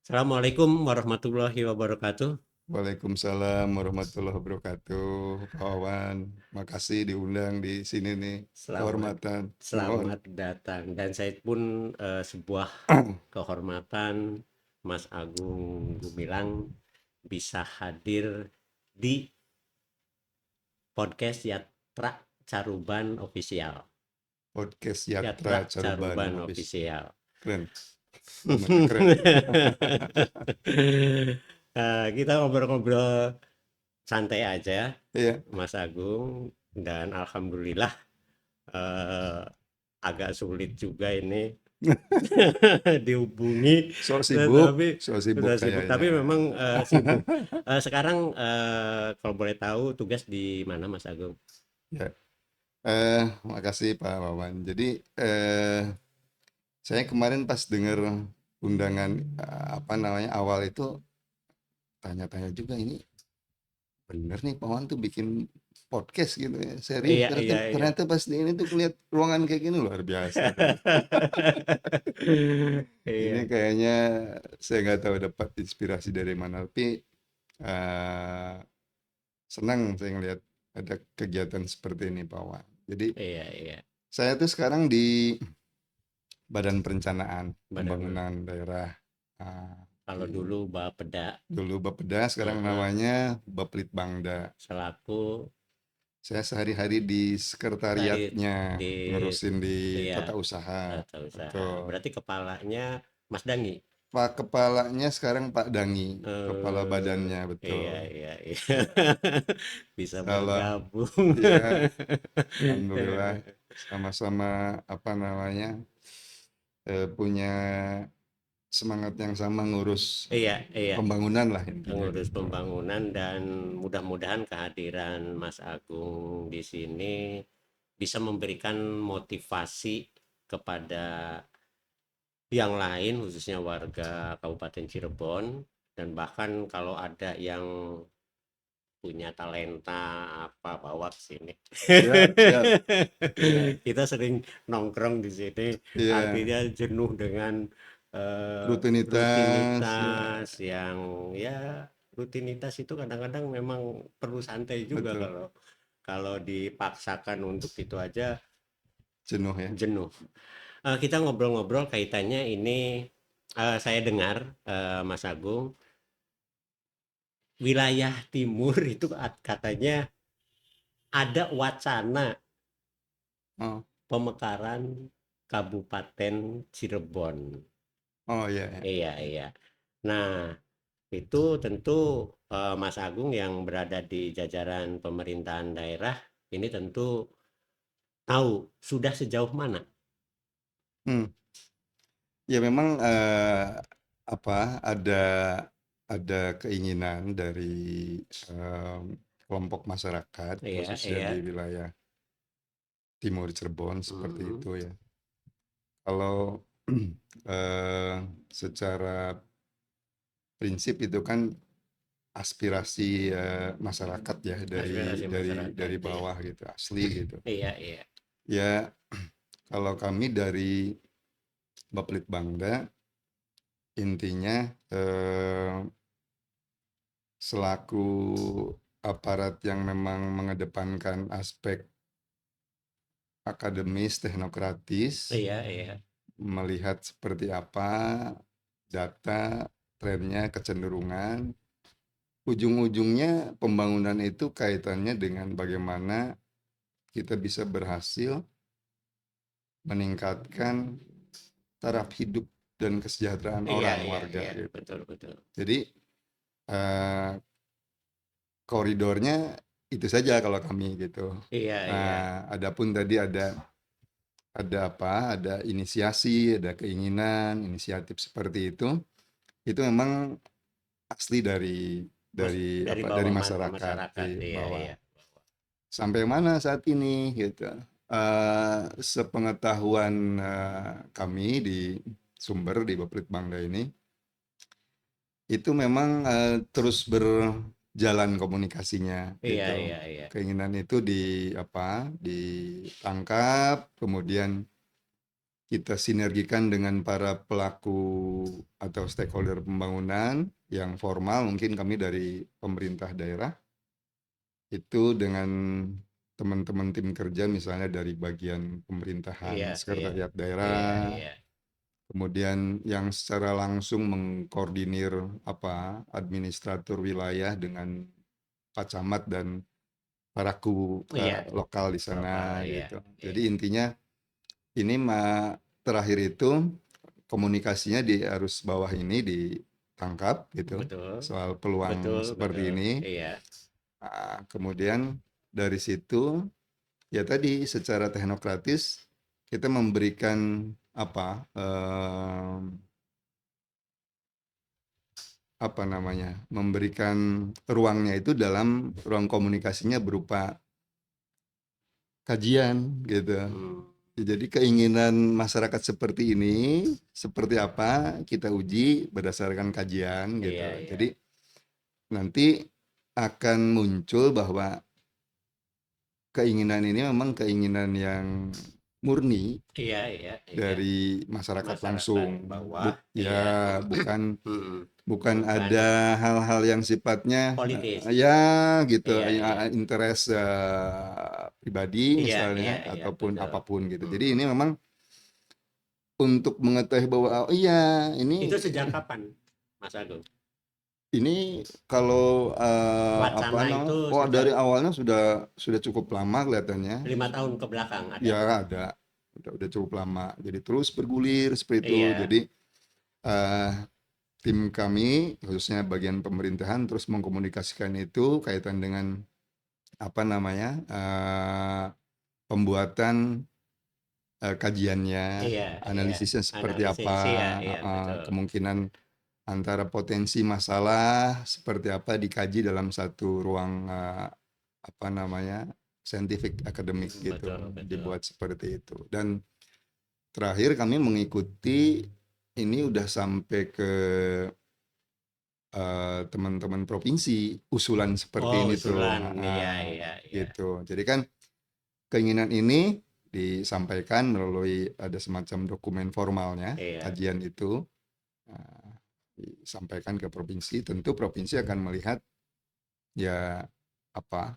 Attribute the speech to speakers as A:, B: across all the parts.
A: Assalamualaikum warahmatullahi wabarakatuh.
B: Waalaikumsalam warahmatullahi wabarakatuh. Pak Wawan, makasih diundang di sini nih.
A: Selamat
B: Kehormatan, mohon.
A: selamat datang dan saya pun sebuah kehormatan Mas Agung Gumilang bisa hadir di podcast Yatra Caruban Official.
B: Podcast Yatra
A: Yatra
B: Caruban
A: Caruban
B: habis.
A: Official.
B: Keren, namanya keren.
A: Kita ngobrol-ngobrol santai aja,
B: Iya,
A: Mas Agung, dan alhamdulillah eh, agak sulit juga ini dihubungi,
B: so sibuk,
A: tetapi
B: so sibuk
A: udah sibuk
B: kayaknya.
A: tapi memang sibuk. Sekarang kalau boleh tahu tugas di mana Mas Agung?
B: Ya, makasih Pak Wawan. Jadi, saya kemarin pas dengar undangan apa namanya awal itu tanya-tanya juga ini bener nih Pak Wan tuh bikin podcast gitu ya, serius
A: Iya,
B: ternyata
A: iya, iya.
B: ternyata pas di ini tuh lihat ruangan kayak gini luar biasa kan. Ini
A: Iya,
B: kayaknya saya nggak tahu dapat inspirasi dari mana, tapi eh, senang saya ngelihat ada kegiatan seperti ini Pak Wan. Jadi
A: iya, iya.
B: saya tuh sekarang di Badan Perencanaan
A: Badan
B: Pembangunan Daerah, ah,
A: kalau
B: di
A: dulu Bapeda
B: dulu Bapeda, sekarang
A: eh,
B: namanya Bapelitbangda.
A: selaku
B: Saya sehari-hari di
A: tadi
B: sekretariatnya,
A: di
B: ngurusin di
A: ya
B: tata usaha.
A: tata usaha.
B: Betul.
A: Berarti kepalanya Mas Dangi.
B: Pak kepalanya sekarang Pak Dangi, kepala
A: Eh,
B: badannya, betul.
A: iya, iya, iya.
B: Ya,
A: Bisa
B: salah.
A: bergabung.
B: Ya, alhamdulillah sama-sama apa namanya punya semangat yang sama ngurus
A: Iya, iya.
B: pembangunan lah intinya
A: Pengurus
B: gitu.
A: pembangunan dan mudah-mudahan kehadiran Mas Agung di sini bisa memberikan motivasi kepada yang lain khususnya warga Kabupaten Cirebon dan bahkan kalau ada yang punya talenta apa bawa ke sini.
B: Siap, siap. Ya,
A: Kita sering nongkrong di sini,
B: iya.
A: artinya jenuh dengan
B: Rutinitas, ya,
A: rutinitas yang ya rutinitas itu kadang-kadang memang perlu santai juga
B: betul.
A: kalau kalau dipaksakan untuk itu aja
B: Jenuh ya.
A: jenuh. Kita ngobrol-ngobrol kaitannya ini saya dengar Mas Agung wilayah timur itu katanya ada wacana
B: Oh,
A: pemekaran Kabupaten Cirebon.
B: oh ya, ya.
A: Iya, iya. Nah, itu tentu Mas Agung yang berada di jajaran pemerintahan daerah ini tentu tahu sudah sejauh mana.
B: Hmm. Ya memang apa ada keinginan dari em, kelompok masyarakat
A: Iya,
B: khususnya
A: iya.
B: di wilayah Timur Cirebon seperti
A: Mhm.
B: itu ya. Kalau eh, secara prinsip itu kan aspirasi masyarakat ya dari
A: Aspirasi
B: dari
A: masyarakat,
B: dari
A: iya.
B: bawah gitu asli gitu.
A: Iya, iya.
B: Ya kalau kami dari Bapelitbangda intinya selaku aparat yang memang mengedepankan aspek akademis, teknokratis,
A: Iya, iya.
B: melihat seperti apa data, trennya, kecenderungan, ujung-ujungnya pembangunan itu kaitannya dengan bagaimana kita bisa berhasil meningkatkan taraf hidup dan kesejahteraan
A: Iya,
B: orang,
A: iya,
B: warga
A: iya.
B: gitu.
A: Betul, betul.
B: Jadi eh, koridornya itu saja kalau kami gitu.
A: Iya, iya.
B: Nah, adapun tadi ada apa? Ada inisiasi, ada keinginan, inisiatif seperti itu memang asli
A: Mas
B: dari
A: dari
B: apa? Dari
A: bawah
B: masyarakat
A: masyarakat.
B: di
A: Iya,
B: bawah.
A: iya.
B: Sampai mana saat ini gitu. Sepengetahuan kami di sumber di Bapelitbangda ini itu memang terus berjalan komunikasinya
A: Iya,
B: gitu.
A: iya, iya.
B: Keinginan itu ditangkap, kemudian kita sinergikan dengan para pelaku atau stakeholder pembangunan yang formal, mungkin kami dari pemerintah daerah, itu dengan teman-teman tim kerja misalnya dari bagian
A: Iya,
B: pemerintahan,
A: iya,
B: sekretariat
A: iya,
B: daerah,
A: iya.
B: kemudian yang secara langsung mengkoordinir administrator wilayah dengan Pak Camat dan paraku
A: Iya,
B: lokal di
A: lokal,
B: sana
A: iya,
B: gitu.
A: iya.
B: Jadi intinya ini terakhir itu komunikasinya di arus bawah ini ditangkap gitu
A: Betul,
B: soal peluang
A: betul,
B: seperti
A: betul.
B: ini.
A: Iya,
B: Kemudian dari situ ya tadi secara teknokratis kita memberikan apa namanya, memberikan ruangnya itu dalam ruang komunikasinya berupa kajian gitu.
A: hmm,
B: Jadi keinginan masyarakat seperti ini seperti apa kita uji berdasarkan kajian
A: iya,
B: gitu.
A: iya,
B: Jadi nanti akan muncul bahwa keinginan ini memang keinginan yang murni
A: iya, iya, iya.
B: dari masyarakat
A: Masyarakat
B: langsung.
A: bawah, iya,
B: Ya, bukan
A: hmm,
B: bukan
A: bukan
B: ada hal-hal yang sifatnya
A: politis.
B: ya gitu
A: Iya, iya,
B: interest pribadi
A: iya, iya,
B: misalnya
A: iya,
B: ataupun
A: betul.
B: apapun gitu. Jadi
A: Hmm.
B: ini memang untuk mengetahui bahwa oh iya
A: Itu sejak kapan, Mas Agung?
B: ini kalau apa
A: Wacana
B: namanya?
A: itu
B: Oh
A: sejak
B: dari awalnya sudah cukup lama kelihatannya.
A: 5 tahun ke belakang ada.
B: Ya ada. Udah cukup lama. Jadi terus bergulir seperti itu.
A: Iya,
B: Jadi eh, tim kami khususnya bagian pemerintahan terus mengkomunikasikan itu kaitan dengan apa namanya? Pembuatan kajiannya,
A: iya, iya.
B: analisisnya seperti apa,
A: Analisis, iya, iya, betul.
B: kemungkinan antara potensi masalah seperti apa dikaji dalam satu ruang apa namanya scientific akademik gitu
A: Betul, betul.
B: dibuat seperti itu dan terakhir kami mengikuti ini udah sampai ke teman-teman provinsi usulan seperti
A: Oh,
B: ini tuh
A: usulan. Iya, iya, iya.
B: gitu jadi kan keinginan ini disampaikan melalui ada semacam dokumen formalnya
A: Iya,
B: kajian itu Nah, disampaikan ke provinsi, tentu provinsi akan melihat ya apa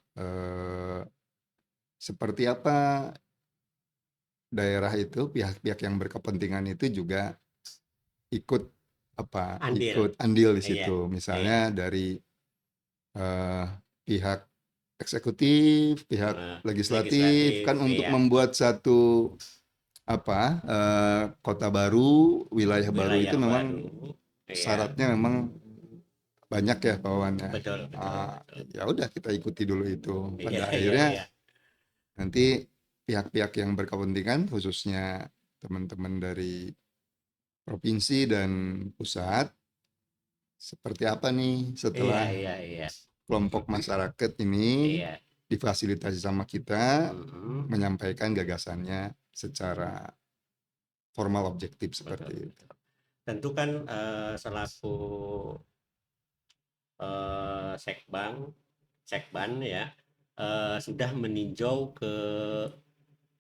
B: seperti apa daerah itu pihak-pihak yang berkepentingan itu juga ikut
A: andil.
B: ikut andil di
A: Iya,
B: situ.
A: iya.
B: Misalnya dari eh, pihak eksekutif, pihak legislatif
A: Legislatif,
B: kan untuk
A: iya.
B: membuat satu kota baru, wilayah baru itu
A: Wilayah
B: memang
A: baru. Iya,
B: syaratnya memang banyak ya bawaannya.
A: betul, betul, betul.
B: Ya udah kita ikuti dulu itu.
A: Iya,
B: Pada
A: iya,
B: akhirnya
A: iya.
B: nanti pihak-pihak yang berkepentingan, khususnya teman-teman dari provinsi dan pusat, seperti apa nih
A: Iya,
B: setelah
A: iya, iya.
B: kelompok masyarakat ini
A: Iya.
B: difasilitasi sama kita
A: Mm-mm.
B: menyampaikan gagasannya secara formal objektif
A: Betul,
B: seperti itu.
A: betul. Tentu kan selaku sekban ya sudah meninjau ke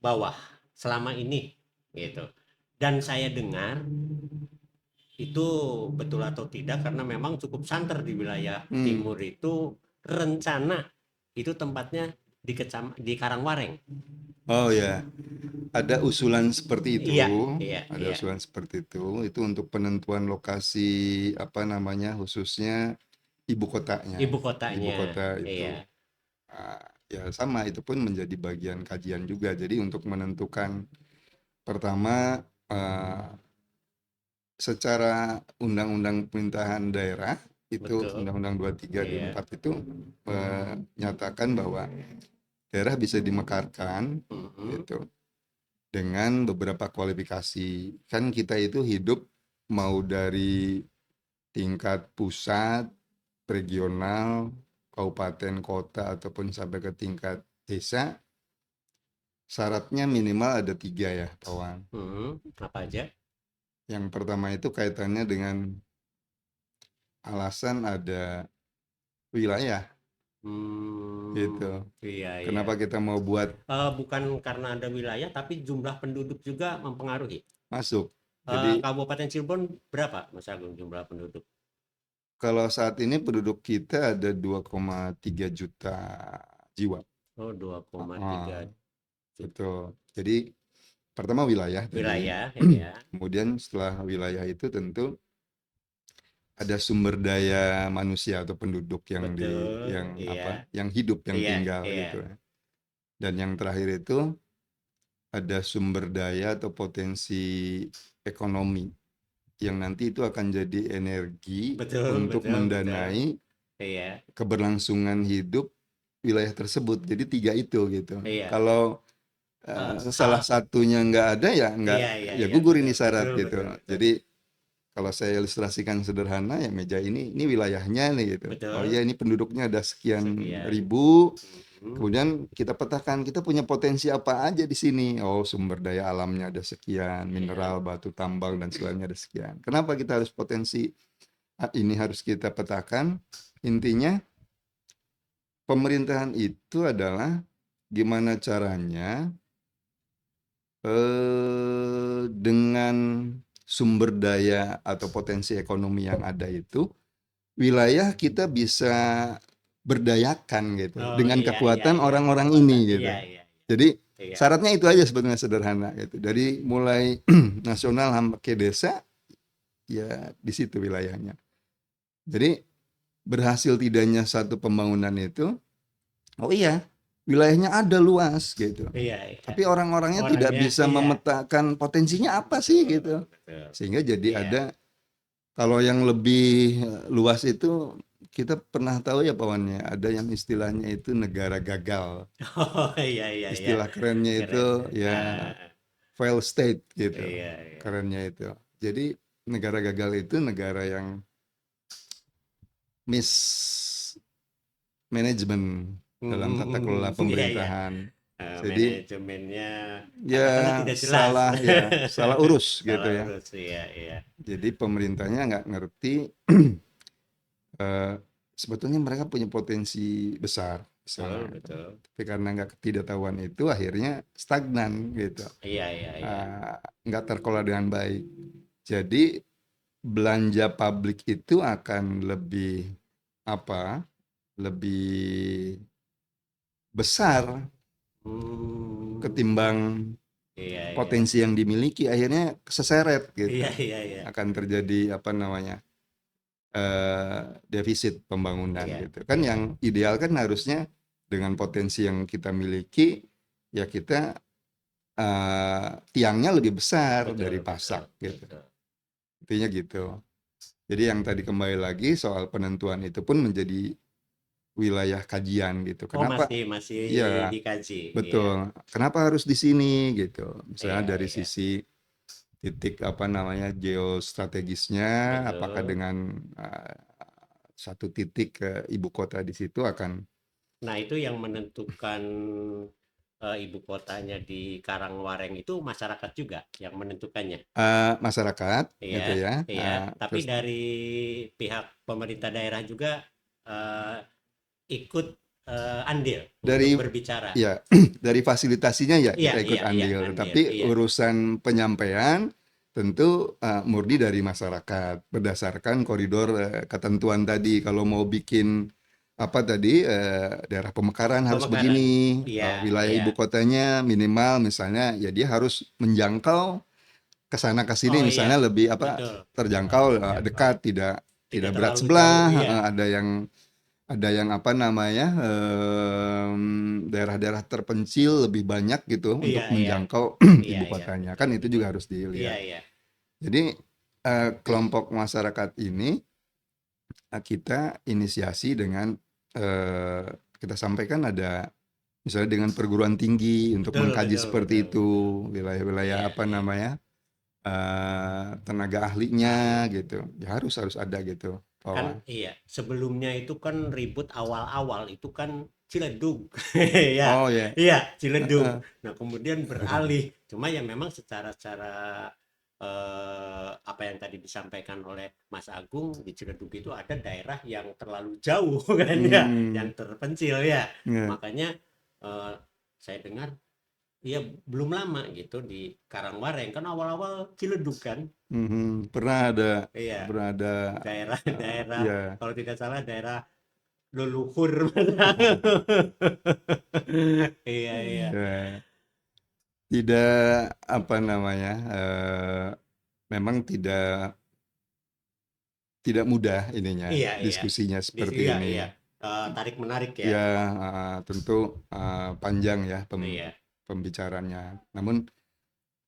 A: bawah selama ini gitu. Dan saya dengar itu betul atau tidak karena memang cukup santer di wilayah
B: Hmm.
A: timur itu rencana itu tempatnya di Karangwareng.
B: Oh ya, ada usulan seperti itu,
A: Iya, iya,
B: ada
A: iya.
B: usulan seperti itu untuk penentuan lokasi apa namanya khususnya ibu kotanya.
A: Ibu
B: Ibu
A: kotanya.
B: kota
A: Iya,
B: itu ya sama itu pun menjadi bagian kajian juga. Jadi untuk menentukan pertama secara undang-undang pemerintahan daerah itu
A: betul.
B: Undang-Undang 23
A: Iya.
B: 24 itu menyatakan bahwa daerah bisa dimekarkan
A: Mm-mm.
B: gitu dengan beberapa kualifikasi. Kan kita itu hidup mau dari tingkat pusat, regional, kabupaten, kota, ataupun sampai ke tingkat desa, syaratnya minimal ada 3 ya, kawan.
A: Mm-mm. Apa aja?
B: Yang pertama itu kaitannya dengan alasan ada wilayah,
A: Hmm,
B: gitu.
A: iya, iya.
B: Kenapa kita mau buat
A: Bukan karena ada wilayah, tapi jumlah penduduk juga mempengaruhi.
B: masuk? Jadi
A: Kabupaten Cirebon berapa Mas Agung jumlah penduduk?
B: kalau saat ini penduduk kita ada 2,3 juta jiwa.
A: Oh, 2,3
B: Ah,
A: juta
B: betul. Jadi pertama wilayah tadi,
A: wilayah ya.
B: kemudian setelah wilayah itu tentu ada sumber daya manusia atau penduduk
A: Betul,
B: yang apa,
A: iya.
B: yang hidup, yang
A: Iya,
B: tinggal
A: iya.
B: gitu ya. Dan yang terakhir itu ada sumber daya atau potensi ekonomi yang nanti itu akan jadi energi
A: Betul,
B: untuk
A: betul, betul.
B: mendanai
A: Iya,
B: keberlangsungan hidup wilayah tersebut. Jadi tiga itu gitu.
A: iya.
B: Kalau salah
A: Salah satu.
B: satunya nggak ada ya nggak,
A: Iya, iya,
B: ya
A: iya,
B: gugur
A: betul,
B: ini syarat
A: betul,
B: gitu.
A: betul, betul.
B: Jadi kalau saya ilustrasikan sederhana ya meja ini wilayahnya nih gitu. Oh
A: Betul,
B: iya ini penduduknya ada sekian
A: sekian.
B: ribu.
A: Mhm.
B: Kemudian kita petakan kita punya potensi apa aja di sini. Oh sumber daya alamnya ada sekian,
A: Iya,
B: mineral, batu tambang dan sebagainya ada sekian. Kenapa kita harus potensi ini harus kita petakan? Intinya pemerintahan itu adalah gimana caranya dengan sumber daya atau potensi ekonomi yang ada itu, wilayah kita bisa berdayakan gitu,
A: oh,
B: dengan
A: iya, iya,
B: kekuatan
A: iya,
B: orang-orang
A: kekuatan.
B: ini
A: Iya,
B: gitu.
A: iya,
B: Jadi
A: iya.
B: syaratnya itu aja sebetulnya sederhana gitu. Dari mulai nasional sampai ke desa, ya di situ wilayahnya. Jadi berhasil tidaknya satu pembangunan itu, oh iya, wilayahnya ada luas gitu.
A: Iya, iya.
B: Tapi orang-orangnya tidak
A: Orangnya
B: bisa
A: iya.
B: memetakan potensinya apa sih
A: Betul,
B: gitu.
A: betul.
B: Sehingga jadi
A: Iya.
B: ada, kalau yang lebih luas itu kita pernah tahu ya Pawannya, ada yang istilahnya itu negara gagal.
A: Oh, iya, iya, iya.
B: Istilah kerennya itu
A: Keren.
B: ya
A: Ah,
B: fail state gitu.
A: iya, iya.
B: Kerennya itu. Jadi negara gagal itu negara yang mismanagement dalam tata kelola
A: Iya, iya.
B: pemerintahan. Jadi
A: Manajemennya katakanlah
B: ya
A: tidak jelas.
B: salah urus gitu
A: Salah
B: ya.
A: urus, iya, iya.
B: Jadi pemerintahnya nggak ngerti, eh, sebetulnya mereka punya potensi besar
A: Betul,
B: misalnya gitu.
A: betul.
B: Tapi karena nggak ketidaktahuan itu akhirnya stagnan gitu.
A: Iya, iya, iya.
B: Eh, nggak terkelola dengan baik. Jadi belanja publik itu akan lebih apa? Lebih besar
A: Hmm,
B: ketimbang
A: iya, iya.
B: potensi yang dimiliki, akhirnya keseseret
A: Iya,
B: gitu.
A: iya, iya.
B: Akan terjadi apa namanya? Defisit pembangunan
A: Iya,
B: gitu. Kan
A: iya.
B: yang ideal kan harusnya dengan potensi yang kita miliki, ya kita tiangnya lebih besar
A: Betul,
B: dari
A: betul,
B: pasak gitu.
A: betul.
B: Intinya gitu. Jadi yang tadi kembali lagi soal penentuan itu pun menjadi wilayah kajian gitu.
A: Oh,
B: Kenapa?
A: masih
B: Ya,
A: dikaji. Iya,
B: betul. Kenapa harus di sini gitu?
A: iya,
B: Misalnya dari
A: iya.
B: sisi titik apa namanya geostrategisnya, apakah
A: Betul.
B: dengan satu titik ke ibu kota di situ akan
A: Nah, itu yang menentukan ibu kotanya di Karangwareng itu masyarakat juga yang menentukannya.
B: masyarakat
A: Iya,
B: gitu ya.
A: iya. Tapi
B: Terus
A: dari pihak pemerintah daerah juga eh, ikut andil untuk
B: dari
A: berbicara.
B: ya dari fasilitasinya ya
A: Iya,
B: kita ikut
A: iya, iya,
B: andil,
A: andil.
B: tapi
A: Iya,
B: urusan penyampaian tentu murni dari masyarakat berdasarkan koridor ketentuan tadi. Kalau mau bikin apa tadi daerah pemekaran harus
A: pemekaran.
B: begini,
A: Iya,
B: wilayah
A: iya.
B: ibu kotanya minimal misalnya ya dia harus menjangkau ke sana ke sini
A: Oh iya,
B: misalnya lebih apa
A: betul.
B: terjangkau,
A: Terjangkau.
B: dekat, tidak
A: Tidak
B: berat
A: terlalu jauh.
B: sebelah,
A: Iya,
B: ada yang apa namanya, daerah-daerah terpencil lebih banyak gitu
A: iya,
B: untuk
A: iya,
B: menjangkau
A: iya,
B: ibu
A: iya,
B: kotanya,
A: betul,
B: kan itu
A: betul.
B: juga harus
A: Iya,
B: dilihat.
A: iya.
B: Jadi, kelompok masyarakat ini, kita inisiasi dengan, eee, kita sampaikan ada misalnya dengan perguruan tinggi untuk
A: Betul,
B: mengkaji
A: betul, betul,
B: seperti itu,
A: betul.
B: wilayah-wilayah
A: Iya,
B: apa
A: iya.
B: namanya, tenaga ahlinya
A: Ahli.
B: gitu, ya harus ada gitu,
A: Kan
B: Wawan.
A: iya, sebelumnya itu kan ribut awal-awal itu kan Ciledug. Ya,
B: Oh ya,
A: iya, Ciledug.
B: heeh.
A: Nah, kemudian beralih. Cuma ya memang secara apa yang tadi disampaikan oleh Mas Agung di Ciledug itu ada daerah yang terlalu jauh kan ya, yang
B: Mhm,
A: terpencil ya.
B: iya.
A: Makanya eh, saya dengar ya belum lama gitu di Karangwareng kan awal-awal Ciledug kan.
B: Mhm,
A: Iya,
B: pernah ada,
A: daerah-daerah
B: ya,
A: kalau tidak salah daerah leluhur. Iya, iya.
B: ya, tidak apa namanya, memang tidak mudah ininya,
A: Iya, iya.
B: diskusinya seperti
A: Iya,
B: ini.
A: iya. Tarik menarik ya.
B: Ya, tentu panjang ya
A: Iya,
B: pembicaranya. Namun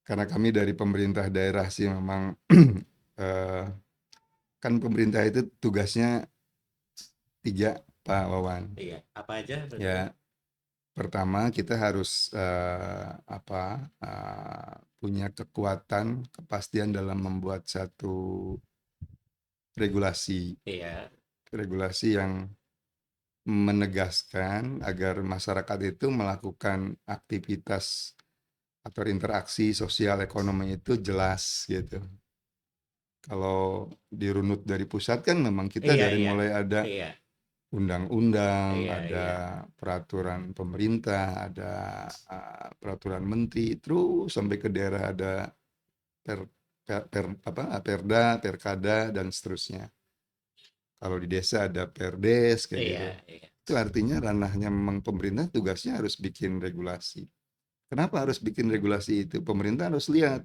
B: karena kami dari pemerintah daerah sih memang eh, kan pemerintah itu tugasnya tiga, Pak Wawan.
A: iya. Apa aja maksudnya?
B: Ya, pertama kita harus punya kekuatan, kepastian dalam membuat satu regulasi,
A: Iya,
B: regulasi yang menegaskan agar masyarakat itu melakukan aktivitas atau interaksi sosial ekonomi itu jelas gitu. Kalau dirunut dari pusat kan memang kita
A: iya,
B: dari
A: iya.
B: mulai ada
A: Iya,
B: undang-undang,
A: iya,
B: ada
A: iya.
B: peraturan pemerintah, ada peraturan menteri, terus sampai ke daerah ada per, perda, perkada dan seterusnya. Kalau di desa ada perdes kayak gitu.
A: Iya, iya.
B: Itu artinya ranahnya memang pemerintah tugasnya harus bikin regulasi. Kenapa harus bikin regulasi itu? Pemerintah harus lihat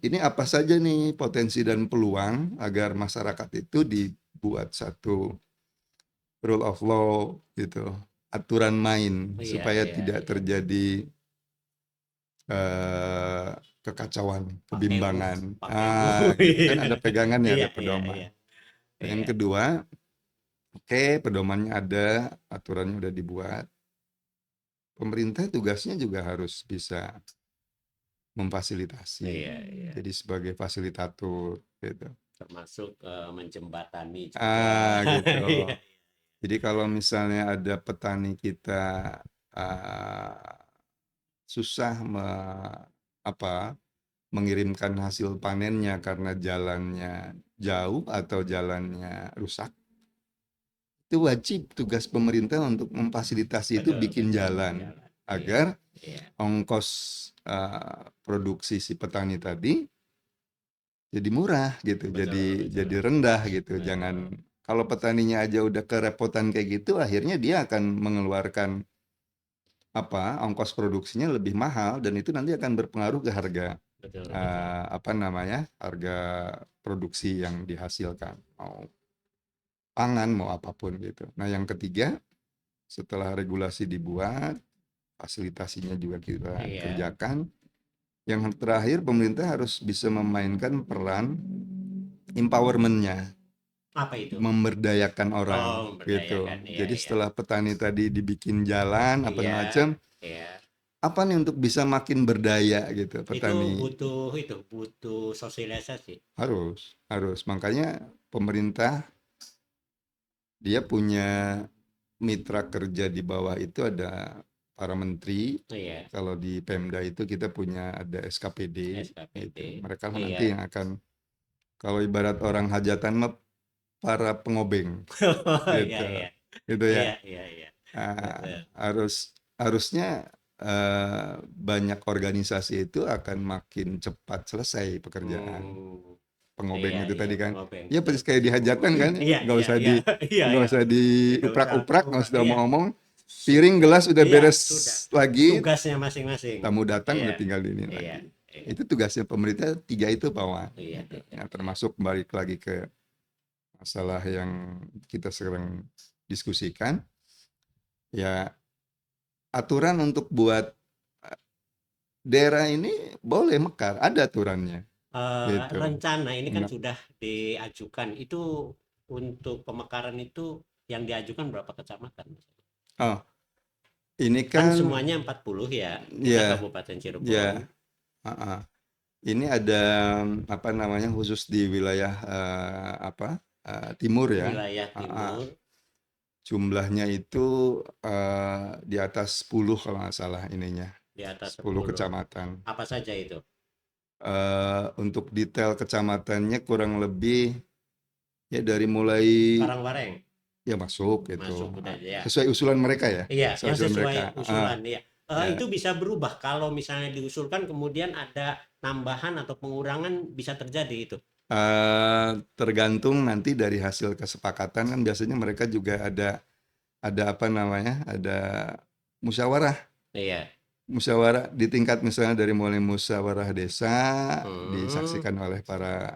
B: ini apa saja nih potensi dan peluang agar masyarakat itu dibuat satu rule of law gitu, aturan main
A: Iya,
B: supaya
A: iya,
B: tidak
A: iya.
B: terjadi eh, kekacauan,
A: PKU,
B: kebimbangan.
A: PKU.
B: Gitu kan
A: Iya,
B: ada pegangannya,
A: iya,
B: ada
A: iya,
B: pedoman.
A: iya.
B: Dan
A: Iya,
B: yang kedua, oke, pedomannya ada, aturannya udah dibuat. Pemerintah tugasnya juga harus bisa memfasilitasi.
A: iya, iya.
B: Jadi sebagai fasilitator gitu.
A: Termasuk menjembatani juga.
B: Gitu.
A: Iya,
B: Jadi kalau misalnya ada petani kita uh, susah apa, mengirimkan hasil panennya karena jalannya jauh atau jalannya rusak, itu wajib tugas pemerintah untuk memfasilitasi itu
A: betul,
B: bikin
A: betul.
B: jalan
A: Jalan. Iya,
B: agar
A: iya.
B: ongkos produksi si petani tadi jadi murah gitu,
A: Betul,
B: jadi
A: betul.
B: rendah gitu. Jangan
A: Betul.
B: kalau petaninya aja udah kerepotan kayak gitu, akhirnya dia akan mengeluarkan ongkos produksinya lebih mahal dan itu nanti akan berpengaruh ke harga
A: Betul, betul.
B: harga produksi yang dihasilkan, mau pangan mau apapun gitu. Nah, yang ketiga, setelah regulasi dibuat, fasilitasinya juga kita
A: Iya.
B: kerjakan. Yang terakhir, pemerintah harus bisa memainkan peran empowerment-nya,
A: Apa itu?
B: memberdayakan orang
A: Oh,
B: gitu.
A: memberdayakan. Iya,
B: Jadi
A: iya.
B: setelah petani tadi dibikin jalan apa
A: Iya,
B: macam,
A: iya.
B: apa nih untuk bisa makin berdaya gitu
A: Itu
B: petani.
A: butuh sosialisasi.
B: Harus. Makanya pemerintah dia punya mitra kerja di bawah itu ada para menteri.
A: Iya,
B: Kalau di Pemda itu kita punya ada SKPD
A: SKPD.
B: gitu. Mereka lah nanti
A: Iya.
B: yang akan kalau ibarat orang hajatan mah para pengobeng
A: Oh, iya,
B: gitu.
A: iya.
B: Gitu
A: Iya,
B: ya.
A: iya, iya.
B: Ah,
A: Betul.
B: harusnya banyak organisasi itu akan makin cepat selesai pekerjaan.
A: Hmm. Iya,
B: Pengobeng itu
A: iya,
B: tadi kan.
A: pengobeng.
B: Ya persis kayak di hajatan kan,
A: Iya, iya, iya. Iya,
B: nggak
A: iya.
B: usah
A: Tidak usah
B: diuprak-uprak, nggak
A: ubah.
B: usah
A: Iya.
B: ngomong-ngomong.
A: Su-
B: Piring gelas udah
A: iya,
B: beres
A: sudah.
B: lagi,
A: Tugasnya masing-masing.
B: tamu datang
A: Iya,
B: udah tinggal ini
A: iya,
B: lagi.
A: iya.
B: Itu tugasnya pemerintah tiga itu bawah.
A: Iya,
B: Gitu.
A: iya,
B: Nah,
A: iya.
B: termasuk balik lagi ke masalah yang kita sekarang diskusikan, ya aturan untuk buat daerah ini boleh mekar, ada aturannya. Gitu.
A: Rencana ini kan
B: Nah,
A: sudah diajukan. Itu untuk pemekaran itu yang diajukan berapa kecamatan?
B: oh, ini
A: Kan
B: kan
A: semuanya 40 ya. Kita
B: ya,
A: Kabupaten Cirebon.
B: ya, uh-uh. Ini ada apa namanya khusus di wilayah timur ya.
A: Wilayah
B: Uh-uh.
A: timur
B: Jumlahnya itu di atas 10 kalau nggak salah ininya,
A: di atas
B: 10
A: 10.
B: kecamatan.
A: Apa saja itu?
B: Untuk detail kecamatannya kurang lebih ya dari mulai
A: Karangwareng
B: ya masuk gitu.
A: masuk udah ya.
B: Sesuai usulan mereka ya,
A: Iya,
B: sesuai
A: yang
B: usulan
A: sesuai
B: mereka.
A: usulan ya.
B: Ya,
A: Itu bisa berubah kalau misalnya diusulkan kemudian ada tambahan atau pengurangan bisa terjadi itu.
B: tergantung nanti dari hasil kesepakatan kan biasanya mereka juga ada apa namanya, ada musyawarah.
A: Iya.
B: Musyawarah di tingkat misalnya dari mulai musyawarah desa
A: Hmm,
B: disaksikan oleh para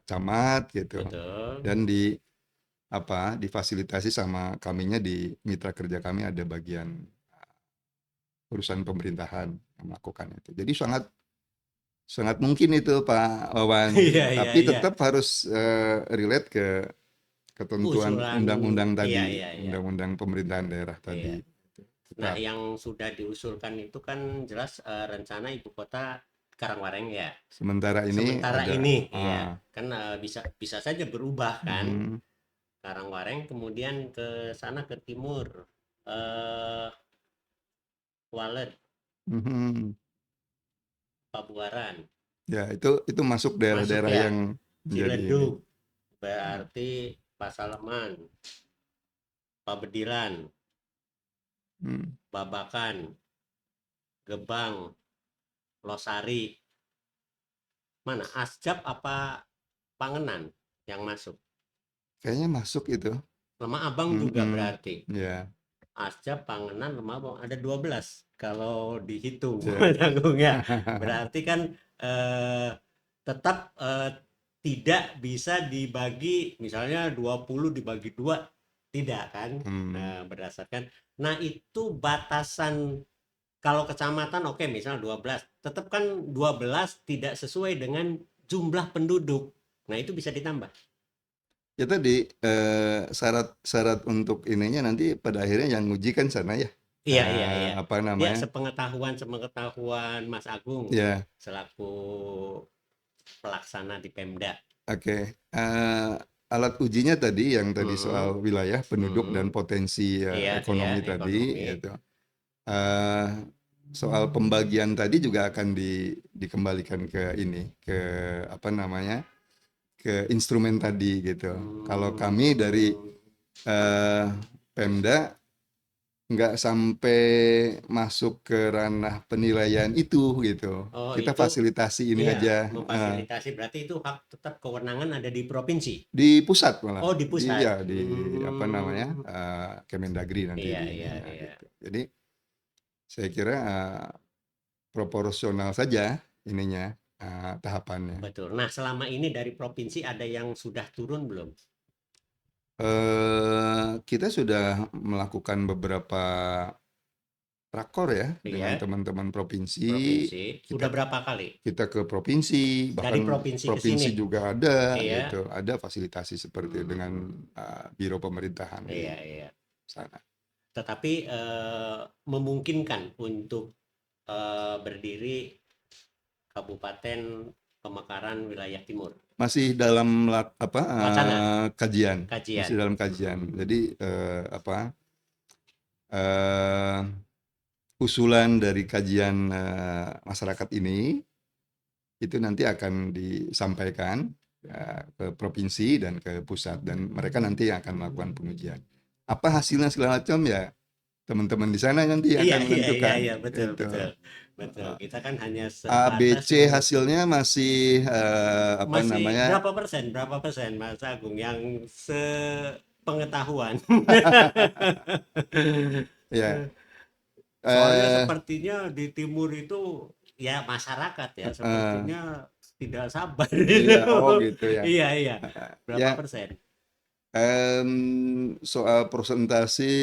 B: camat gitu
A: betul.
B: dan difasilitasi sama kaminya di mitra kerja kami ada bagian urusan pemerintahan yang melakukan itu. Jadi sangat sangat mungkin itu Pak Wawan,
A: Iya, iya,
B: tapi
A: iya.
B: tetap harus relate ke ketentuan
A: Usulan,
B: undang-undang
A: iya,
B: tadi,
A: iya, iya,
B: undang-undang pemerintahan daerah
A: iya.
B: tadi.
A: Nah,
B: Tetap.
A: yang sudah diusulkan itu kan jelas rencana ibu kota Karangwareng ya.
B: Sementara ini
A: Sementara
B: ada
A: ini, iya, kan bisa bisa saja berubah kan.
B: mhm,
A: Karangwareng kemudian ke sana ke timur, eh Walet,
B: mhm.
A: Pabuaran,
B: Ya, itu masuk
A: masuk
B: daerah-daerah
A: ya.
B: yang menjadi ini.
A: Ciledug, berarti Pasaleman, Pabedilan,
B: Hmm.
A: Babakan, Gebang, Losari, mana Asjab apa Pangenan yang masuk?
B: Kayaknya masuk itu.
A: Lemah Abang juga
B: Mm-mm.
A: berarti.
B: Ya,
A: Asjab, Pangenan, Lemah Abang ada 12 kalau dihitung
B: ya.
A: tanggungnya. Berarti kan eh, tetap tidak bisa dibagi misalnya 20 dibagi dua, tidak kan.
B: Hmm.
A: Berdasarkan, nah itu batasan. Kalau kecamatan oke, misalnya 12, tetap kan 12 tidak sesuai dengan jumlah penduduk. Nah, itu bisa ditambah.
B: Ya tadi syarat-syarat untuk ininya nanti pada akhirnya yang nguji kan sana ya.
A: Iya, iya, iya.
B: Apa
A: Ya,
B: namanya?
A: sepengetahuan Mas Agung
B: Ya,
A: selaku pelaksana di Pemda.
B: oke. Alat ujinya tadi yang tadi
A: Hmm,
B: soal wilayah, penduduk
A: hmm.
B: dan potensi
A: Iya, iya,
B: ekonomi tadi,
A: ekonomi.
B: itu. Eh, Soal pembagian tadi juga akan dikembalikan ke ini, ke apa namanya? Ke instrumen tadi gitu. Kalau kami dari
A: Hmm.
B: eh, Pemda nggak sampai masuk ke ranah penilaian itu gitu.
A: Oh,
B: Kita
A: itu
B: fasilitasi ini
A: iya,
B: aja
A: memfasilitasi berarti itu hak tetap kewenangan ada di provinsi.
B: di pusat malah.
A: Oh, di
B: Di
A: pusat.
B: ya di apa namanya?
A: Hmm.
B: Kemendagri nanti
A: Iya,
B: di
A: iya,
B: ininya
A: iya.
B: gitu. Jadi saya kira proporsional saja ininya tahapannya.
A: Betul. Nah, selama ini dari provinsi ada yang sudah turun belum?
B: Kita sudah melakukan beberapa rakor ya dengan
A: Iya,
B: teman-teman provinsi.
A: provinsi.
B: Kita
A: Sudah berapa kali?
B: kita ke provinsi,
A: Dari
B: bahkan
A: provinsi ke sini.
B: provinsi juga ada
A: Iya.
B: gitu. Ada fasilitasi seperti
A: Hmm.
B: dengan biro pemerintahan di
A: Iya, iya.
B: sana.
A: Tetapi memungkinkan untuk berdiri Kabupaten Pemekaran Wilayah Timur.
B: Masih dalam
A: Wacana,
B: kajian, masih
A: kajian.
B: dalam kajian.
A: Hmm.
B: Jadi eh, usulan dari kajian masyarakat ini itu nanti akan disampaikan ke provinsi dan ke pusat dan mereka nanti akan melakukan pengujian. Apa hasilnya segala macam ya teman-teman di sana nanti
A: Iya,
B: akan
A: iya, iya,
B: menentukan
A: iya, betul,
B: itu.
A: betul, betul. Kita kan hanya
B: A, B,
A: sebatas
B: C hasilnya masih apa
A: masih
B: namanya?
A: berapa persen Mas Agung yang sepengetahuan?
B: Ya,
A: Soalnya
B: eh,
A: sepertinya di timur itu ya masyarakat ya
B: eh,
A: sepertinya tidak sabar
B: iya,
A: itu.
B: oh gitu ya.
A: Iya, iya. Berapa
B: Ya,
A: persen?
B: soal presentasi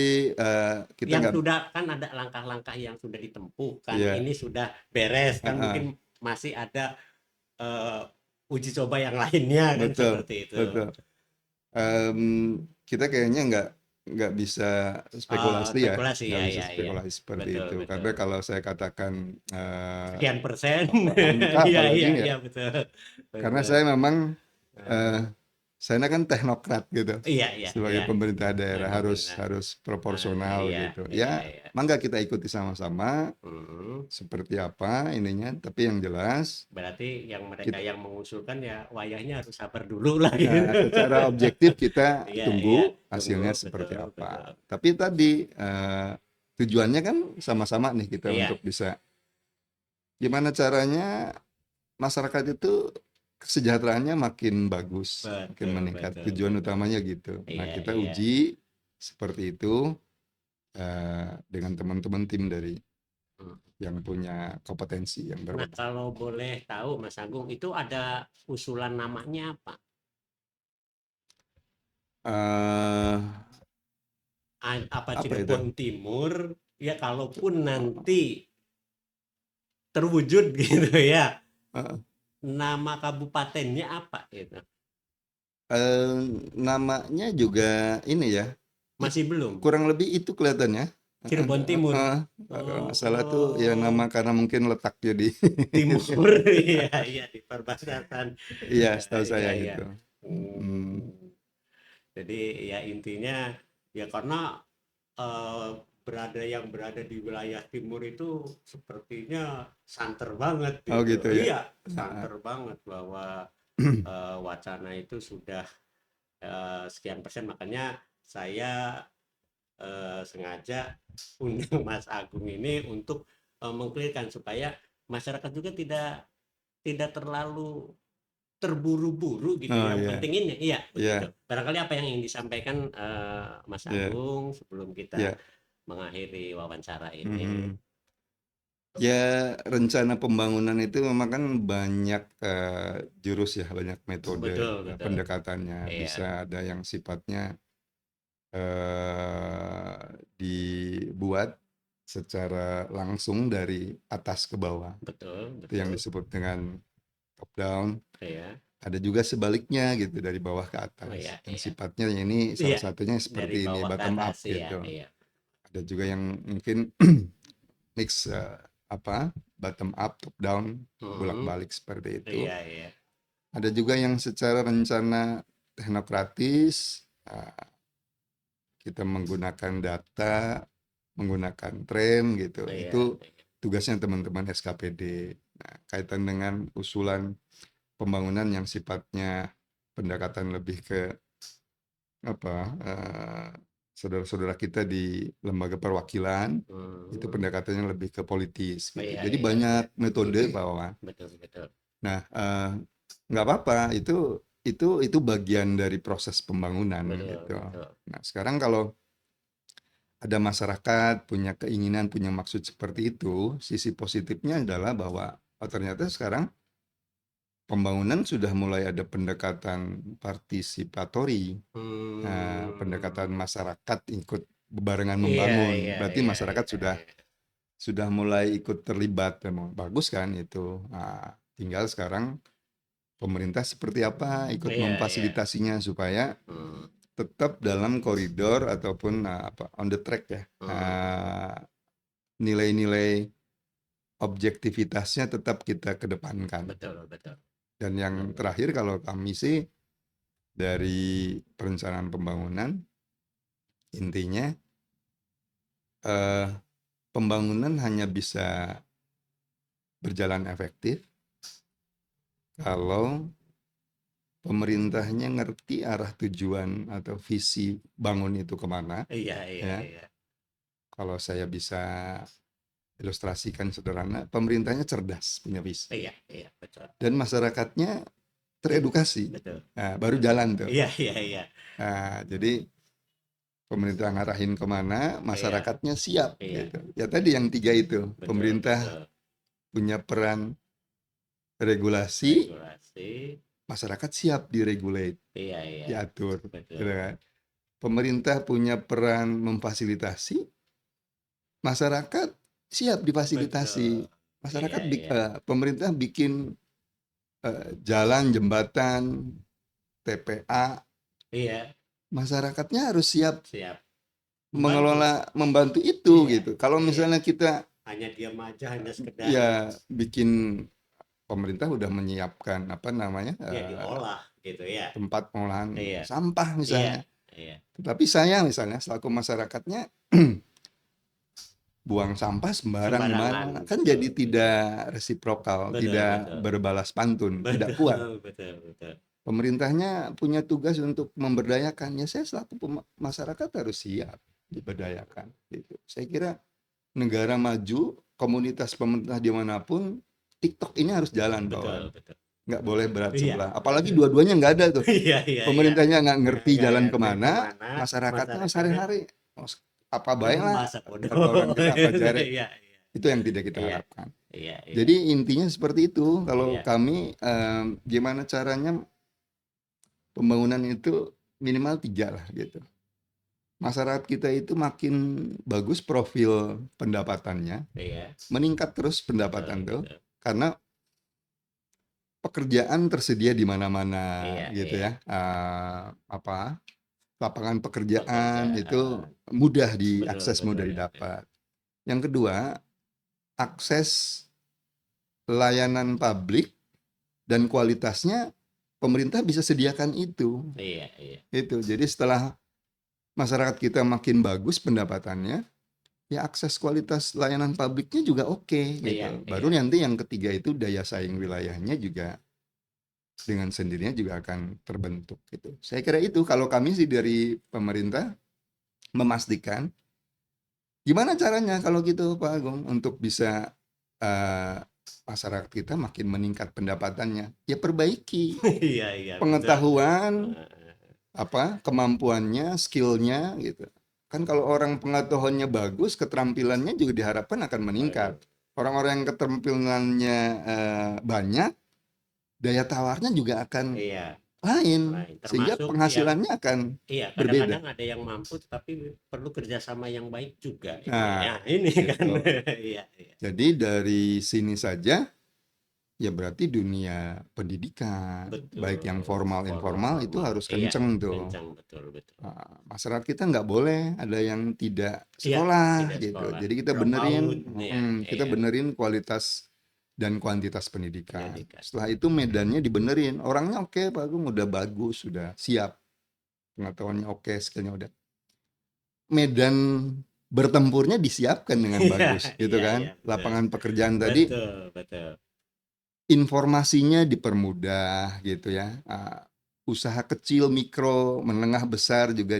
B: kita
A: Yang
B: nggak,
A: sudah kan ada langkah-langkah yang sudah ditempuh kan
B: ya,
A: ini sudah beres kan
B: uh,
A: mungkin masih ada eh, uji coba yang lainnya kan
B: betul,
A: seperti itu.
B: betul. Em, kita kayaknya nggak bisa spekulasi ya,
A: Spekulasi
B: nggak
A: ya,
B: bisa
A: ya, ya,
B: spekulasi seperti
A: betul,
B: itu.
A: betul.
B: Karena kalau saya katakan
A: Sekian persen.
B: angka
A: Iya,
B: apalagi
A: iya,
B: ya,
A: iya, betul,
B: karena
A: betul.
B: saya memang eh,
A: Eh,
B: saya kan teknokrat gitu.
A: iya, iya,
B: Sebagai
A: iya.
B: pemerintah daerah
A: Sebagai
B: harus
A: pemerintah.
B: harus proporsional
A: Iya,
B: gitu.
A: iya,
B: Ya,
A: iya.
B: mangga kita ikuti sama-sama
A: Hmm.
B: seperti apa ininya. Tapi yang jelas
A: Berarti yang mereka
B: kita
A: yang mengusulkan ya wayahnya harus sabar dulu lah gitu.
B: secara objektif kita
A: Iya, iya.
B: tunggu
A: Tunggu,
B: hasilnya
A: betul,
B: seperti
A: betul.
B: apa. Tapi tadi tujuannya kan sama-sama nih kita
A: Iya,
B: untuk bisa gimana caranya masyarakat itu kesejahteraannya makin bagus, makin
A: betul,
B: meningkat.
A: betul,
B: Tujuan
A: betul.
B: utamanya gitu. Nah,
A: Iya,
B: kita
A: iya.
B: uji seperti itu dengan teman-teman tim dari
A: Hmm.
B: yang punya kompetensi yang
A: Nah,
B: berwenang.
A: kalau boleh tahu Mas Agung, itu ada usulan namanya apa?
B: Eh,
A: Apa
B: apa itu?
A: Cirebon Timur? Ya, kalaupun nanti terwujud gitu ya,
B: Eh,
A: nama kabupatennya apa gitu?
B: eh, namanya juga ini ya,
A: Masih belum?
B: kurang lebih itu kelihatannya.
A: Cirebon Timur.
B: Kalau nggak salah tuh ya nama
A: Oh,
B: karena mungkin letaknya di
A: Timur. Iya, iya di perbatasan.
B: iya,
A: Ya,
B: setahu
A: iya,
B: saya
A: iya.
B: gitu. Hmm.
A: Hmm. Jadi ya intinya ya karena eh, yang berada di wilayah timur itu sepertinya santer banget
B: Oh
A: gitu.
B: gitu ya.
A: Iya,
B: Ah,
A: santer banget bahwa wacana itu sudah sekian persen. Makanya saya sengaja undang Mas Agung ini untuk mengklirkan supaya masyarakat juga tidak terlalu terburu-buru gitu.
B: oh
A: Yang
B: ya,
A: penting ini, iya begitu.
B: ya,
A: Barangkali apa yang ingin disampaikan Mas
B: ya,
A: Agung sebelum kita
B: ya.
A: mengakhiri wawancara ini.
B: Mhm. Ya, rencana pembangunan itu memang kan banyak jurus ya, banyak metode
A: Betul, betul.
B: pendekatannya.
A: Iya,
B: Bisa ada yang sifatnya dibuat secara langsung dari atas ke bawah.
A: betul,
B: Itu yang
A: betul.
B: disebut dengan top down.
A: Iya.
B: Ada juga sebaliknya gitu, dari bawah ke
A: Oh
B: atas.
A: iya,
B: Yang
A: iya.
B: sifatnya ini salah
A: Iya,
B: satunya
A: dari
B: seperti ini,
A: bawah ke
B: bottom
A: atas
B: up
A: iya,
B: gitu.
A: iya.
B: Ada juga yang mungkin mix apa bottom up, top down,
A: Mhm.
B: bolak-balik seperti itu.
A: Iya, iya.
B: Ada juga yang secara rencana teknokratis, kita menggunakan data, menggunakan tren gitu. Itu
A: Iya, iya.
B: tugasnya teman-teman SKPD. Nah, kaitan dengan usulan pembangunan yang sifatnya pendekatan lebih ke apa saudara-saudara kita di lembaga perwakilan itu
A: Mhm.
B: pendekatannya lebih ke politis
A: Oh
B: gitu.
A: iya,
B: Jadi
A: iya, iya.
B: banyak metode bahwa.
A: Betul, betul.
B: Nah, nggak apa-apa, itu bagian dari proses pembangunan
A: Betul,
B: gitu.
A: betul.
B: Nah, sekarang kalau ada masyarakat punya keinginan, punya maksud seperti itu, sisi positifnya adalah bahwa oh, ternyata sekarang pembangunan sudah mulai ada pendekatan partisipatori. Nah, pendekatan
A: Hmm.
B: masyarakat ikut bebarengan
A: Iya,
B: membangun.
A: iya,
B: Berarti
A: iya,
B: masyarakat
A: iya, iya.
B: sudah mulai ikut terlibat. Memang bagus kan itu. Nah, tinggal sekarang pemerintah seperti apa ikut
A: Iya, iya.
B: memfasilitasinya supaya
A: Hmm.
B: tetap dalam koridor ataupun apa on the track ya.
A: Hmm.
B: Nilai-nilai objektivitasnya tetap kita kedepankan.
A: Betul, betul.
B: Dan yang
A: Benar, benar.
B: terakhir kalau kami sih dari perencanaan pembangunan intinya eh, pembangunan hanya bisa berjalan efektif kalau pemerintahnya ngerti arah tujuan atau visi bangun itu kemana
A: Iya, iya,
B: ya.
A: iya.
B: Kalau saya bisa ilustrasikan sederhana, pemerintahnya cerdas, punya visi.
A: Iya, iya, betul.
B: Dan masyarakatnya teredukasi.
A: Betul.
B: Nah, baru
A: Betul.
B: jalan tuh.
A: Iya, iya, iya.
B: Nah, jadi pemerintah ngarahin kemana,
A: Iya,
B: masyarakatnya siap
A: iya.
B: gitu. Ya tadi yang tiga itu,
A: Betul,
B: pemerintah
A: betul.
B: punya peran regulasi,
A: Regulasi.
B: masyarakat siap diregulate,
A: Iya, iya.
B: diatur, gitu
A: Betul.
B: kan. Pemerintah punya peran memfasilitasi, masyarakat siap difasilitasi.
A: Betul. Iya, iya.
B: Pemerintah bikin jalan, jembatan, TPA,
A: Iya,
B: masyarakatnya harus siap
A: siap. Membantu.
B: mengelola, membantu itu
A: Iya,
B: gitu. Kalau
A: iya.
B: misalnya kita
A: Hanya diam aja, hanya sekedar
B: ya bikin pemerintah udah menyiapkan apa namanya
A: ya diolah gitu ya.
B: tempat pengolahan
A: Iya,
B: sampah
A: iya,
B: misalnya.
A: iya.
B: Tetapi saya misalnya selaku masyarakatnya buang sampah sembarang di
A: Sembarangan,
B: mana kan
A: betul,
B: jadi
A: betul.
B: tidak resiprokal,
A: Betul,
B: tidak
A: betul.
B: berbalas pantun, tidak kuat.
A: Betul, betul, betul.
B: Pemerintahnya punya tugas untuk memberdayakan. Ya saya selaku masyarakat harus siap diberdayakan. Gitu. Saya kira negara maju, komunitas pemerintah dimanapun, TikTok ini harus jalan, Pak Wan.
A: Betul, betul.
B: Nggak boleh berat
A: Iya.
B: sebelah. Apalagi dua-duanya nggak ada tuh.
A: Iya, iya, iya.
B: Pemerintahnya nggak ngerti
A: Nggak
B: jalan
A: ngerti
B: kemana,
A: kemana,
B: masyarakatnya
A: masyarakatnya
B: sehari-hari oh, apa baik lah
A: masa
B: kata
A: bodoh.
B: orang kita apa jare.
A: Iya, iya,
B: Itu yang tidak kita
A: iya,
B: harapkan.
A: iya, iya,
B: Jadi intinya seperti itu. Kalau
A: iya,
B: kami gimana caranya pembangunan itu minimal 3 lah gitu. Masyarakat kita itu makin bagus profil pendapatannya,
A: iya,
B: meningkat terus
A: betul,
B: pendapatan tuh,
A: betul.
B: karena pekerjaan tersedia di mana-mana
A: Iya,
B: gitu
A: iya.
B: ya. Apa lapangan pekerjaan itu
A: Pekerjaan,
B: mudah
A: betul,
B: diakses,
A: betul,
B: mudah
A: betul.
B: didapat. Yang kedua, akses layanan publik dan kualitasnya pemerintah bisa sediakan itu.
A: Iya, iya,
B: Itu. Jadi setelah masyarakat kita makin bagus pendapatannya, ya akses kualitas layanan publiknya juga oke
A: iya,
B: gitu. Baru
A: iya.
B: nanti yang ketiga itu daya saing wilayahnya juga dengan sendirinya juga akan terbentuk gitu. Saya kira itu kalau kami sih dari pemerintah memastikan gimana caranya kalau gitu Pak Agung untuk bisa eh, masyarakat kita makin meningkat pendapatannya. Ya perbaiki
A: Iya, iya, betul.
B: pengetahuan,
A: Heeh.
B: apa kemampuannya, skillnya gitu. Kan kalau orang pengetahuannya bagus, keterampilannya juga diharapkan akan meningkat.
A: Bagus.
B: Orang-orang yang keterampilannya banyak, daya tawarnya juga akan
A: Iya,
B: lain,
A: lain.
B: sehingga
A: Termasuk yang,
B: penghasilannya akan
A: iya,
B: berbeda.
A: kadang-kadang ada yang mampu, tapi perlu kerjasama yang baik juga ini.
B: Nah,
A: Ya, ini kan.
B: gitu.
A: Iya, iya.
B: Jadi dari sini saja, ya berarti dunia pendidikan, baik yang
A: Betul.
B: formal
A: Formal,
B: informal itu
A: formal.
B: harus
A: Iya,
B: kenceng tuh.
A: kencang, betul, betul.
B: Masyarakat kita nggak boleh ada yang tidak
A: Iya,
B: sekolah
A: tidak
B: gitu.
A: sekolah.
B: Jadi
A: Drop out, ya,
B: kita
A: iya,
B: benerin kualitas dan kuantitas pendidikan.
A: pendidikan.
B: Setelah itu medannya dibenerin. Orangnya oke, Pak Agung udah bagus, sudah siap. Pengetahuannya oke, skillnya udah. Medan bertempurnya disiapkan dengan
A: Iya,
B: bagus, gitu
A: iya, iya,
B: kan?
A: betul.
B: Lapangan pekerjaan tadi,
A: Betul, betul.
B: informasinya dipermudah, gitu ya. Usaha kecil, mikro, menengah, besar juga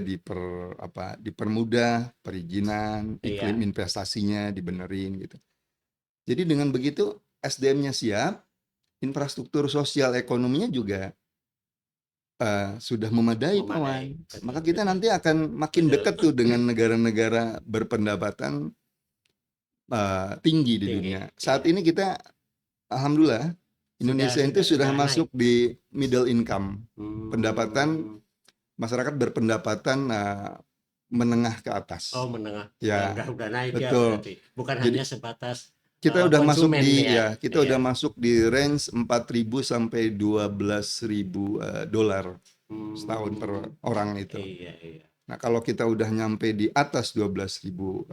B: dipermudah, perizinan, iklim
A: Iya,
B: investasinya dibenerin gitu. Jadi dengan begitu SDM-nya siap, infrastruktur sosial ekonominya juga sudah memadai, Pak Wan.
A: memadai. Betul,
B: Maka kita
A: betul.
B: nanti akan makin
A: Betul.
B: dekat tuh dengan negara-negara berpendapatan tinggi di
A: Tinggi.
B: dunia. Saat
A: Iya.
B: ini kita, alhamdulillah, Indonesia itu sudah masuk
A: naik.
B: di middle income. Pendapatan
A: Hmm.
B: masyarakat berpendapatan menengah ke
A: Oh,
B: atas.
A: menengah.
B: Ya,
A: Udah naik ya
B: betul.
A: berarti. Bukan
B: Jadi
A: hanya sebatas
B: kita udah masuk
A: konsumen
B: di
A: ya.
B: kita udah
A: Iya.
B: masuk di range 4.000 sampai 12.000 dolar setahun per
A: Hmm.
B: orang itu.
A: Iya, iya.
B: Nah, kalau kita udah nyampe di atas 12.000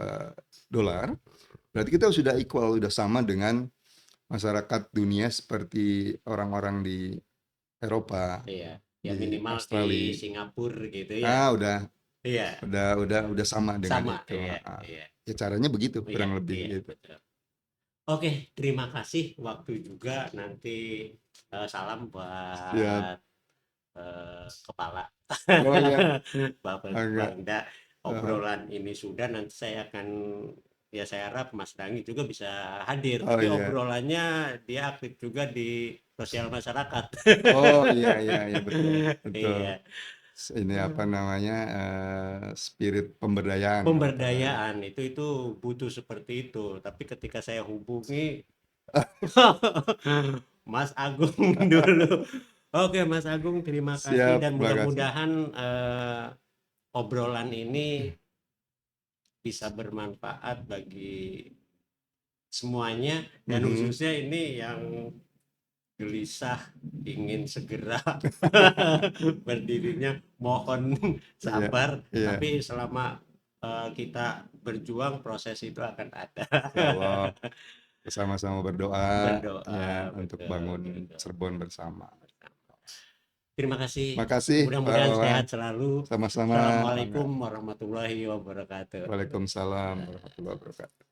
B: dolar, berarti kita sudah equal, udah sama dengan masyarakat dunia seperti orang-orang di Eropa,
A: Iya. Ya
B: di
A: minimal di
B: Australia.
A: Singapura gitu ya.
B: Udah
A: Iya.
B: udah sama dengan
A: Sama.
B: itu.
A: Iya, iya.
B: Ya caranya begitu
A: Iya,
B: kurang lebih
A: iya,
B: gitu.
A: betul. Oke, terima kasih waktu juga nanti salam
B: Siap.
A: buat kepala
B: Oh ya,
A: Bapak
B: agak.
A: Bangda.
B: uh,
A: Obrolan ini sudah, nanti saya akan, ya saya harap Mas Dangi juga bisa hadir,
B: oh
A: tapi
B: ya.
A: obrolannya dia aktif juga di sosial masyarakat.
B: Oh iya iya iya betul betul.
A: Iya,
B: Ini apa namanya spirit pemberdayaan kata.
A: pemberdayaan itu butuh seperti itu. Tapi ketika saya hubungi Mas Agung dulu. Oke, Mas Agung, terima kasih
B: Siap,
A: dan
B: terima kasih.
A: mudah-mudahan obrolan ini bisa bermanfaat bagi semuanya, dan
B: Mhm.
A: khususnya ini yang gelisah ingin segera berdirinya, mohon
B: Iya
A: sabar,
B: iya.
A: tapi selama kita berjuang, proses itu akan ada.
B: Ya Allah, bersama-sama berdoa ya
A: Berdoa,
B: untuk
A: betul,
B: bangun
A: betul.
B: Cirebon bersama.
A: Terima kasih.
B: Makasih Pak
A: Mudah-mudahan
B: Wawan.
A: sehat selalu.
B: Sama-sama.
A: Assalamualaikum warahmatullahi wabarakatuh.
B: Waalaikumsalam warahmatullahi wabarakatuh.